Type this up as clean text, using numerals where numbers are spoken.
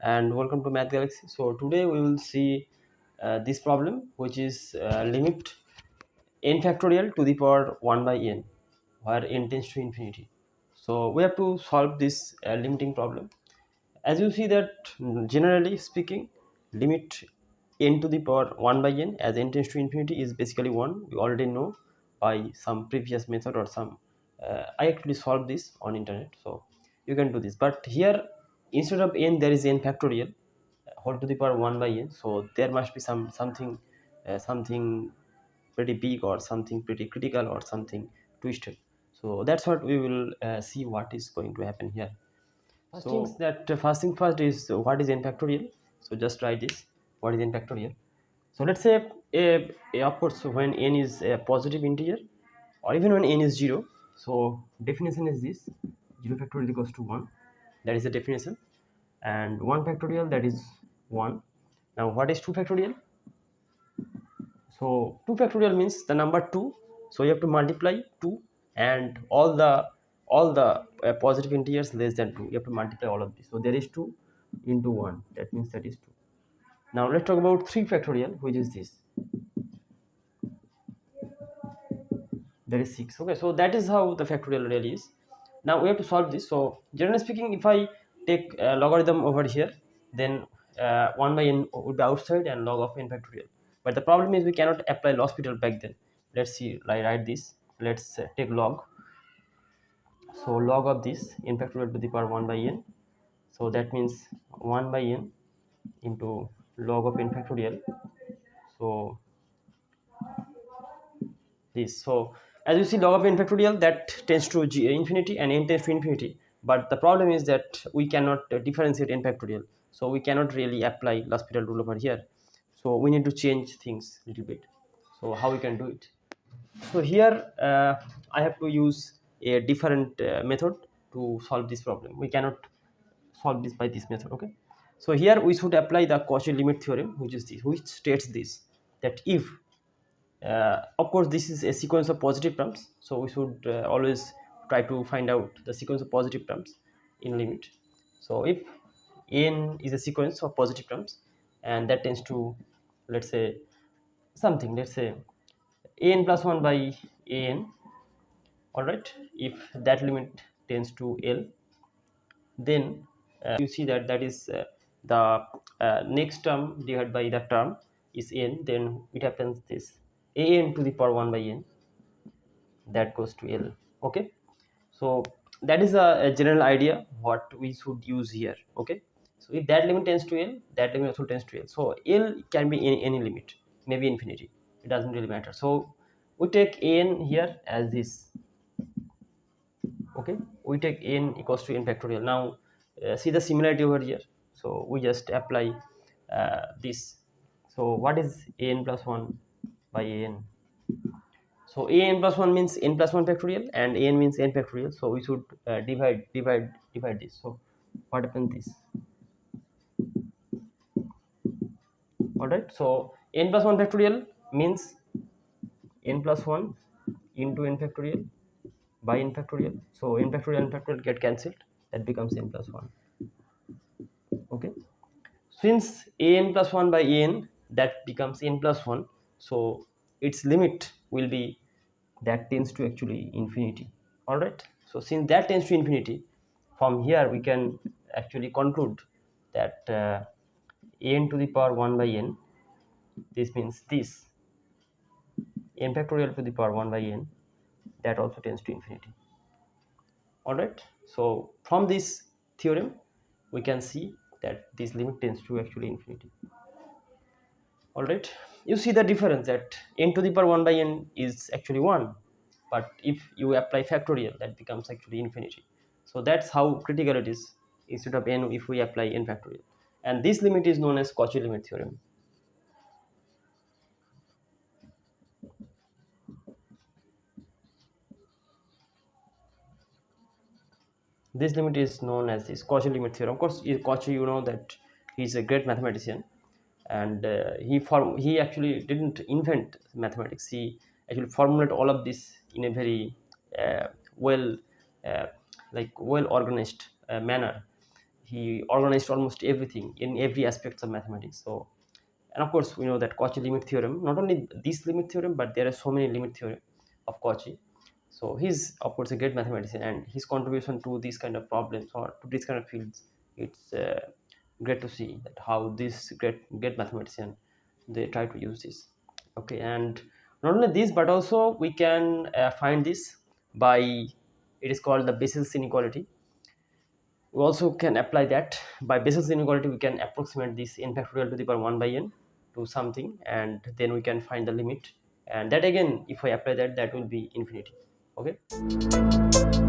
and welcome to Math Galaxy. So today we will see this problem, which is limit n factorial to the power 1 by n, where n tends to infinity. So we have to solve this limiting problem. As you see that generally speaking, limit n to the power 1 by n as n tends to infinity is basically 1. We already know by some previous method or some I actually solved this on internet, so you can do this. But here instead of n there is n factorial whole to the power 1 by n, so there must be something pretty big or something pretty critical or something twisted. So that's what we will see what is going to happen here. First thing first is what is n factorial. So just write this, what is n factorial. So let's say of course when n is a positive integer or even when n is 0, so definition is this: 0 factorial equals to 1, that is the definition, and 1 factorial, that is 1. Now what is 2 factorial? So 2 factorial means the number 2, so you have to multiply 2 and all the positive integers less than 2, you have to multiply all of this. So there is 2 into 1, that means that is 2. Now let's talk about 3 factorial, which is this, that is 6. Okay, so that is how the factorial really is. Now we have to solve this. So generally speaking, if I take logarithm over here, then 1 by n would be outside and log of n factorial. But the problem is we cannot apply L'Hospital back then. Let's see, I write this. Let's take log. So log of this n factorial to the power 1 by n. So that means 1 by n into log of n factorial. So this. So as you see, log of n factorial, that tends to infinity and n tends to infinity. But the problem is that we cannot differentiate n factorial. So we cannot really apply L'Hospital rule over here. So we need to change things a little bit. So how we can do it? So here I have to use a different method to solve this problem. We cannot solve this by this method. Okay. So here we should apply the Cauchy limit theorem, which is this, which states this, that if of course this is a sequence of positive terms, so we should always try to find out the sequence of positive terms in limit. So if n is a sequence of positive terms and that tends to, let's say something, let's say an plus 1 by an, all right, if that limit tends to L, then you see that that is the next term divided by the term is n, then it happens this an to the power 1 by n, that goes to L. Okay, so that is a general idea what we should use here. Okay, so if that limit tends to L, that limit also tends to L. So L can be any limit, maybe infinity, it doesn't really matter. So we take n here as this. Okay, we take n equals to n factorial. Now see the similarity over here, so we just apply this. So what is an plus 1 by an? So an plus 1 means n plus 1 factorial and an means n factorial, so we should divide this. So what happens this, all right. So n plus 1 factorial means n plus 1 into n factorial by n factorial. So n factorial get cancelled, that becomes n plus 1. Okay, since an plus 1 by an, that becomes n plus 1, so its limit will be that tends to actually infinity. All right, so since that tends to infinity, from here we can actually conclude that n to the power 1 by n, this means this n factorial to the power 1 by n, that also tends to infinity. All right, so from this theorem we can see that this limit tends to actually infinity. All right, you see the difference that n to the power 1 by n is actually 1, but if you apply factorial, that becomes actually infinity. So that's how critical it is instead of n if we apply n factorial, and this limit is known as Cauchy limit theorem. This limit is known as this Cauchy limit theorem. Of course, Cauchy, you know that he's a great mathematician, and he actually didn't invent mathematics. He actually formulated all of this in a very well uh, well organized manner. he organized almost everything in every aspects of mathematics. So, and of course we know that Cauchy limit theorem, not only this limit theorem, but there are so many limit theorem of Cauchy. So he's of course a great mathematician, and his contribution to these kind of problems or to these kind of fields, it's great to see that how this great mathematician, they try to use this. Okay, and not only this, but also we can find this by, it is called the basis inequality. We also can apply that by basis inequality. We can approximate this n factorial to the power 1 by n to something, and then we can find the limit, and that again, if I apply that, that will be infinity. Okay.